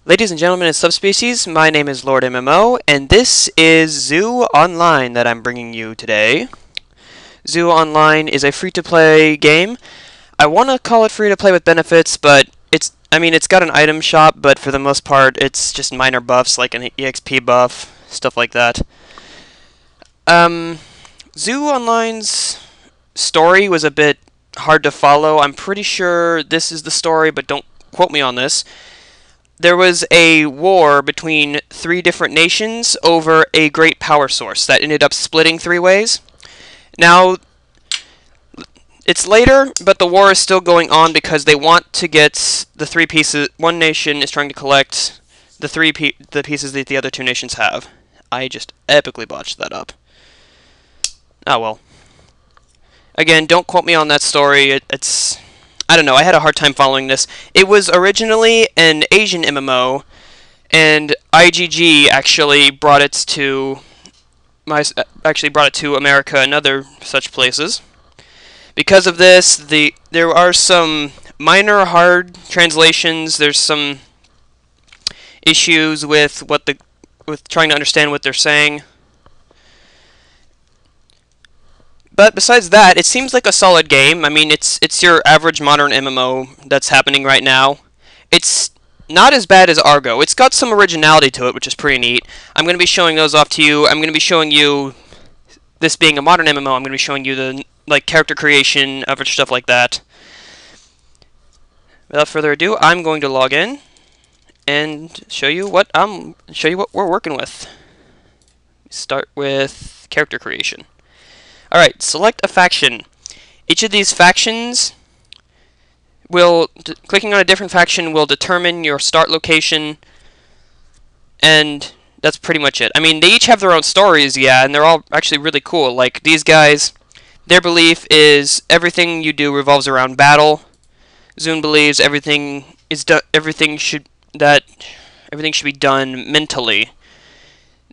Ladies and gentlemen and subspecies, my name is LordMMO, and this is Zoo Online that I'm bringing you today. Zoo Online is a free-to-play game. I want to call it free-to-play with benefits, but it's got an item shop, but for the most part, it's just minor buffs like an EXP buff, stuff like that. Zoo Online's story was a bit hard to follow. I'm pretty sure this is the story, but don't quote me on this. There was a war between three different nations over a great power source that ended up splitting three ways. Now, it's later, but the war is still going on because they want to get the three pieces. One nation is trying to collect the pieces that the other two nations have. I just epically botched that up. Oh well. Again, don't quote me on that story. It's I don't know, I had a hard time following this. It was originally an Asian MMO, and IGG actually brought it to America and other such places. Because of this, there are some minor hard translations. There's some issues with trying to understand what they're saying. But besides that, it seems like a solid game. I mean, it's your average modern MMO that's happening right now. It's not as bad as Argo. It's got some originality to it, which is pretty neat. I'm going to be showing those off to you. I'm going to be showing you, this being a modern MMO, I'm going to be showing you the character creation, other stuff like that. Without further ado, I'm going to log in and show you what we're working with. Start with character creation. Alright, select a faction. Each of these factions clicking on a different faction will determine your start location, and that's pretty much it. I mean, they each have their own stories, yeah, and they're all actually really cool. Like, these guys, their belief is everything you do revolves around battle. Zune believes everything should be done mentally.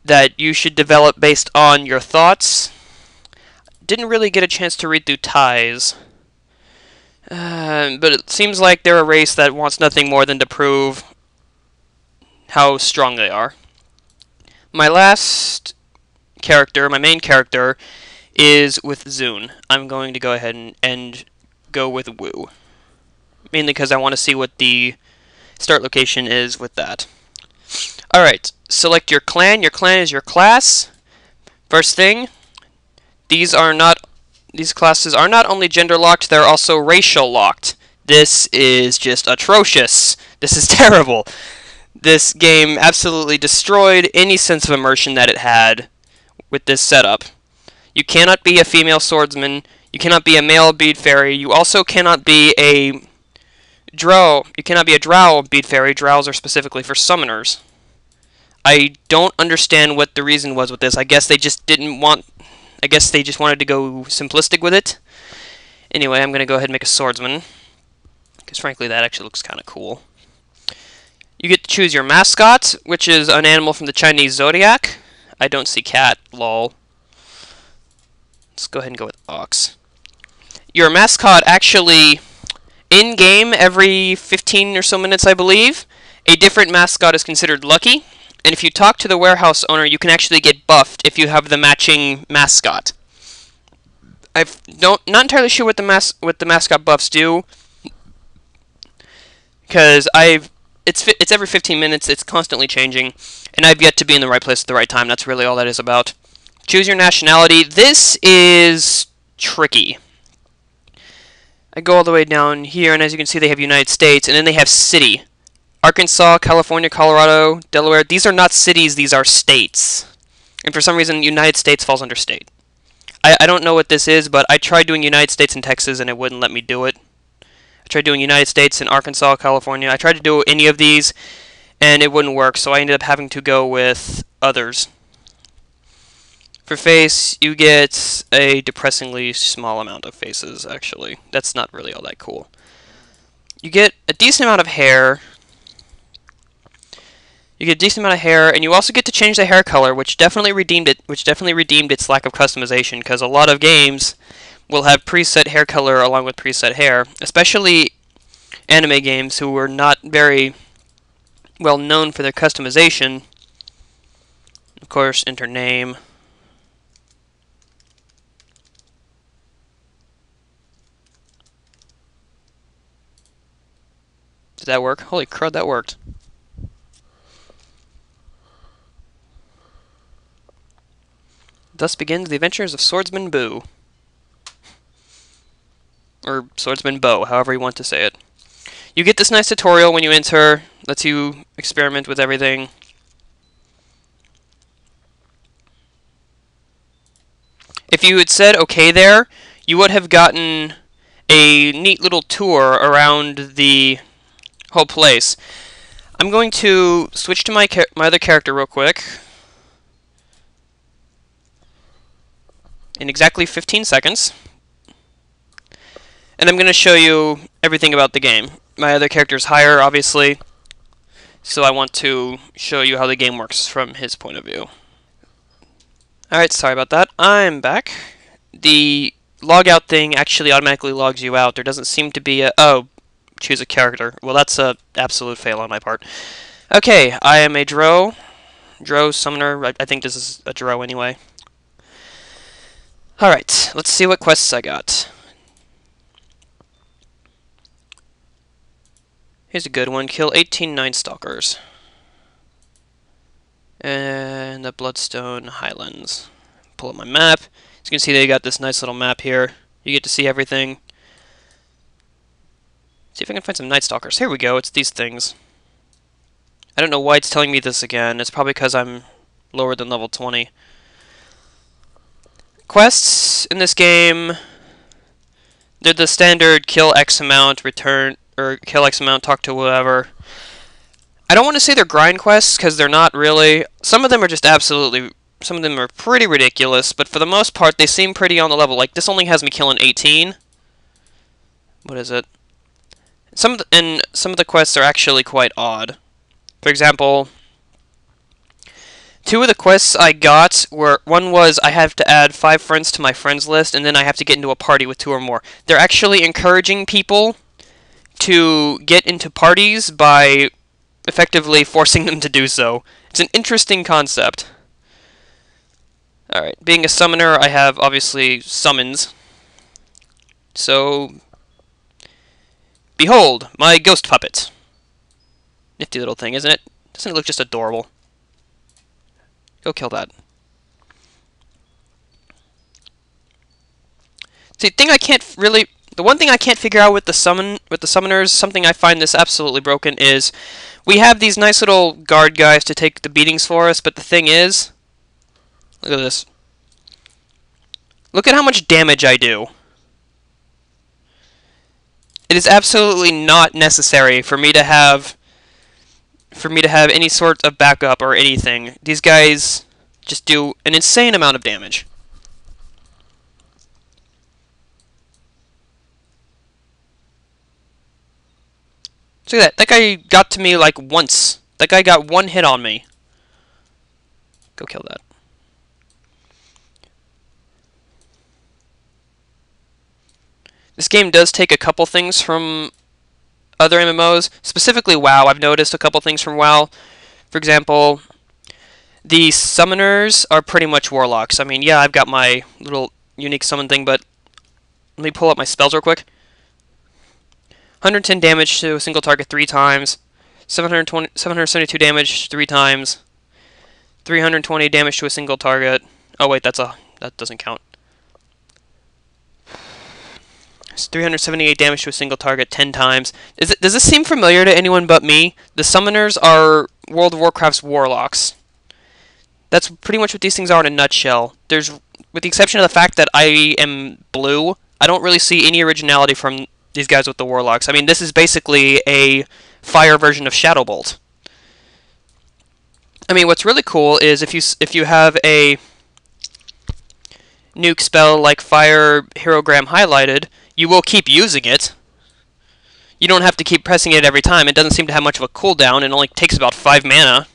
That you should develop based on your thoughts. Didn't really get a chance to read through ties. But it seems like they're a race that wants nothing more than to prove how strong they are. My last character, my main character, is with Zune. I'm going to go ahead and go with Wu. Mainly because I want to see what the start location is with that. Alright, select your clan. Your clan is your class. First thing, these classes are not only gender locked, they're also racial locked. This is just atrocious. This is terrible. This game absolutely destroyed any sense of immersion that it had with this setup. You cannot be a female swordsman. You cannot be a male bead fairy. You also cannot be a drow. You cannot be a drow bead fairy. Drows are specifically for summoners. I don't understand what the reason was with this. I guess they just wanted to go simplistic with it. Anyway, I'm going to go ahead and make a swordsman, because frankly that actually looks kind of cool. You get to choose your mascot, which is an animal from the Chinese zodiac. I don't see cat, lol. Let's go ahead and go with ox. Your mascot actually, in-game, every 15 or so minutes I believe, a different mascot is considered lucky. And if you talk to the warehouse owner, you can actually get buffed if you have the matching mascot. Not entirely sure what the mascot buffs do, because it's every 15 minutes. It's constantly changing, and I've yet to be in the right place at the right time. That's really all that is about. Choose your nationality. This is tricky. I go all the way down here, and as you can see, they have United States, and then they have city. Arkansas, California, Colorado, Delaware, these are not cities, these are states. And for some reason, United States falls under state. I don't know what this is, but I tried doing United States and Texas, and it wouldn't let me do it. I tried doing United States and Arkansas, California. I tried to do any of these, and it wouldn't work, so I ended up having to go with others. For face, you get a depressingly small amount of faces, actually. That's not really all that cool. You get a decent amount of hair. And you also get to change the hair color, which definitely redeemed its lack of customization, because a lot of games will have preset hair color along with preset hair, especially anime games who were not very well known for their customization. Of course, enter name. Did that work? Holy crud, that worked. Thus begins the adventures of Swordsman Boo. Or Swordsman Bo, however you want to say it. You get this nice tutorial when you enter, lets you experiment with everything. If you had said okay there, you would have gotten a neat little tour around the whole place. I'm going to switch to my other character real quick. In exactly 15 seconds. And I'm going to show you everything about the game. My other character is higher, obviously, so I want to show you how the game works from his point of view. Alright, sorry about that. I'm back. The logout thing actually automatically logs you out. There doesn't seem to be a... Oh, choose a character. Well, that's a absolute fail on my part. Okay, I am a Drow. Drow Summoner. I think this is a Drow anyway. Alright, let's see what quests I got. Here's a good one. Kill 18 Night Stalkers. And the Bloodstone Highlands. Pull up my map. As you can see, they got this nice little map here. You get to see everything. See if I can find some Night Stalkers. Here we go. It's these things. I don't know why it's telling me this again. It's probably because I'm lower than level 20. Quests in this game, they're the standard kill X amount, return, or kill X amount, talk to whoever. I don't want to say they're grind quests, because they're not really. Some of them are just absolutely, some of them are pretty ridiculous, but for the most part, they seem pretty on the level. Like, this only has me killing 18. What is it? Some of the quests are actually quite odd. For example, 2 of the quests I got were, one was I have to add 5 friends to my friends list, and then I have to get into a party with 2 or more. They're actually encouraging people to get into parties by effectively forcing them to do so. It's an interesting concept. Alright, being a summoner, I have, obviously, summons. So, behold, my ghost puppet. Nifty little thing, isn't it? Doesn't it look just adorable? Go kill that. See, the one thing I can't figure out with the summoners, something I find this absolutely broken, is we have these nice little guard guys to take the beatings for us, but the thing is, look at this. Look at how much damage I do. It is absolutely not necessary for me to have any sort of backup or anything. These guys just do an insane amount of damage. So look at that. That guy got to me like once. That guy got 1 hit on me. Go kill that. This game does take a couple things from other MMOs, specifically WoW. I've noticed a couple things from WoW. For example, the summoners are pretty much warlocks. I mean, yeah, I've got my little unique summon thing, but let me pull up my spells real quick. 110 damage to a single target 3 times. 772 damage 3 times. 320 damage to a single target. Oh wait, that doesn't count. It's 378 damage to a single target 10 times. Does this seem familiar to anyone but me? The summoners are World of Warcraft's warlocks. That's pretty much what these things are in a nutshell. With the exception of the fact that I am blue, I don't really see any originality from these guys with the warlocks. I mean, this is basically a fire version of Shadowbolt. I mean, what's really cool is if you have a nuke spell like Fire Herogram highlighted, you will keep using it. You don't have to keep pressing it every time. It doesn't seem to have much of a cooldown. It only takes about 5 mana.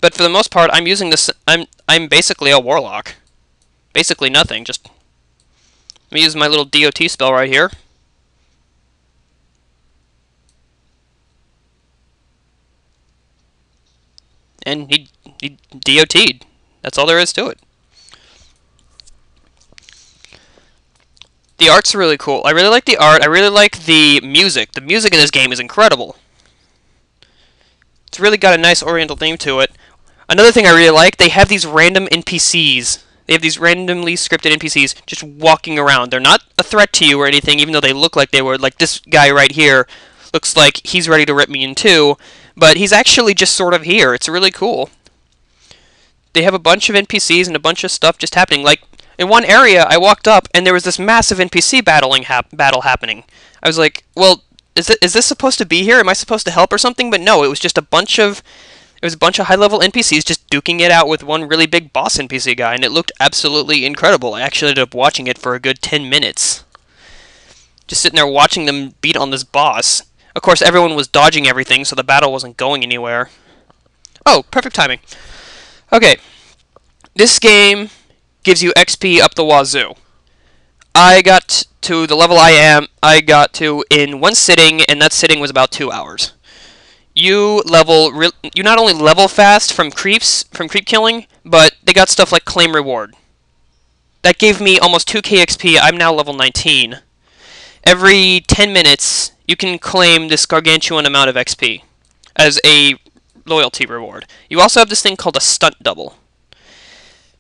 But for the most part, I'm using this. I'm basically a warlock. Basically nothing. Just let me use my little DOT spell right here. and he DOT'd. That's all there is to it. The art's really cool. I really like the art. I really like the music. The music in this game is incredible. It's really got a nice oriental theme to it. Another thing I really like, they have these random NPCs. They have these randomly scripted NPCs just walking around. They're not a threat to you or anything, even though they look like they would. Like this guy right here looks like he's ready to rip me in two, but he's actually just sort of here. It's really cool. They have a bunch of NPCs and a bunch of stuff just happening. Like, in one area, I walked up, and there was this massive NPC battle happening. I was like, well, is this supposed to be here? Am I supposed to help or something? But no, it was just a bunch of high-level NPCs just duking it out with one really big boss NPC guy, and it looked absolutely incredible. I actually ended up watching it for a good 10 minutes. Just sitting there watching them beat on this boss. Of course, everyone was dodging everything, so the battle wasn't going anywhere. Oh, perfect timing. Okay, this game gives you XP up the wazoo. I got to the level I got to in one sitting, and that sitting was about 2 hours. You not only level fast from creep killing, but they got stuff like claim reward. That gave me almost 2k XP. I'm now level 19. Every 10 minutes, you can claim this gargantuan amount of XP as a loyalty reward. You also have this thing called a stunt double.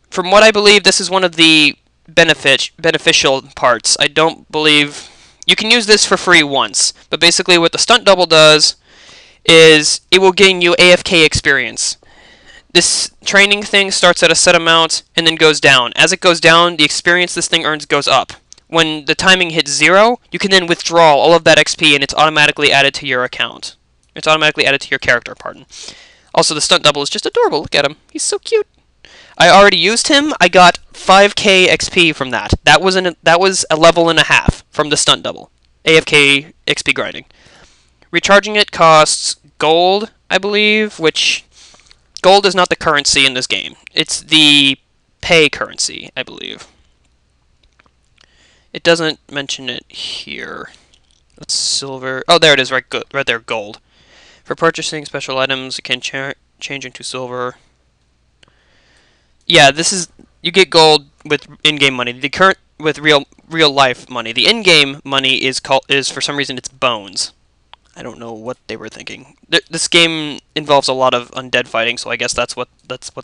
From what I believe, this is one of the beneficial parts. I don't believe you can use this for free once, but basically what the stunt double does is it will gain you AFK experience. This training thing starts at a set amount and then goes down. As it goes down, the experience this thing earns goes up. When the timing hits 0, you can then withdraw all of that XP and it's automatically added to your account. It's automatically added to your character, pardon. Also, the stunt double is just adorable. Look at him. He's so cute. I already used him. I got 5k XP from that. That was a level and a half from the stunt double. AFK XP grinding. Recharging it costs gold, I believe, which gold is not the currency in this game. It's the pay currency, I believe. It doesn't mention it here. That's silver. Oh, there it is, right there, gold. For purchasing special items, it can change into silver. Yeah, you get gold with in-game money. The current with real life money. The in-game money is for some reason it's bones. I don't know what they were thinking. This game involves a lot of undead fighting, so I guess that's what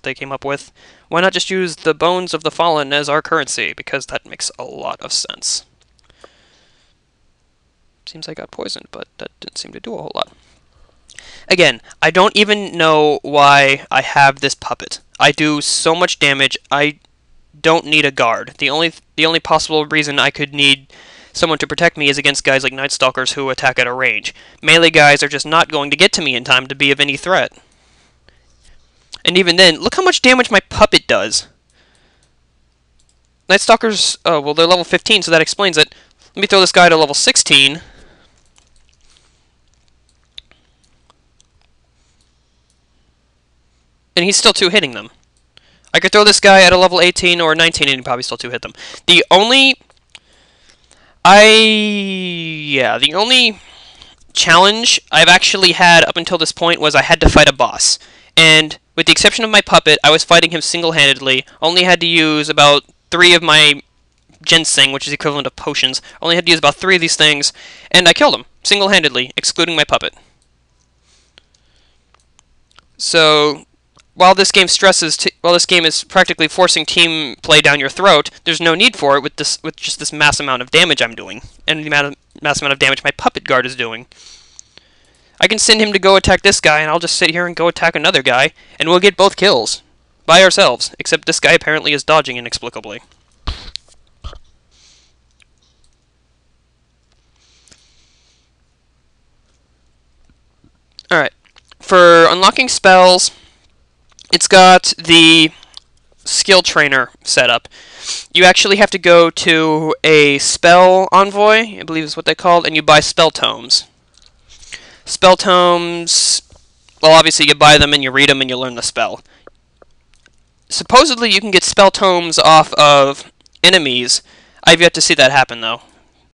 they came up with. Why not just use the bones of the fallen as our currency? Because that makes a lot of sense. Seems I got poisoned, but that didn't seem to do a whole lot. Again, I don't even know why I have this puppet. I do so much damage. I don't need a guard. The only possible reason I could need someone to protect me is against guys like Night Stalkers who attack at a range. Melee guys are just not going to get to me in time to be of any threat. And even then, look how much damage my puppet does. Night Stalkers, oh, well, they're level 15, so that explains it. Let me throw this guy to level 16. And he's still 2-hitting them. I could throw this guy at a level 18 or 19 and he'd probably still 2-hit them. The only challenge I've actually had up until this point was I had to fight a boss. And with the exception of my puppet, I was fighting him single-handedly. Only had to use about 3 of my ginseng, which is equivalent of potions. Only had to use about 3 of these things, and I killed him single-handedly, excluding my puppet. So while this game is practically forcing team play down your throat, there's no need for it with just this mass amount of damage I'm doing, and the mass amount of damage my puppet guard is doing. I can send him to go attack this guy, and I'll just sit here and go attack another guy, and we'll get both kills by ourselves. Except this guy apparently is dodging inexplicably. All right, for unlocking spells, it's got the skill trainer setup. You actually have to go to a spell envoy, I believe is what they called, and you buy spell tomes. Spell tomes, well, obviously you buy them and you read them and you learn the spell. Supposedly you can get spell tomes off of enemies. I've yet to see that happen, though.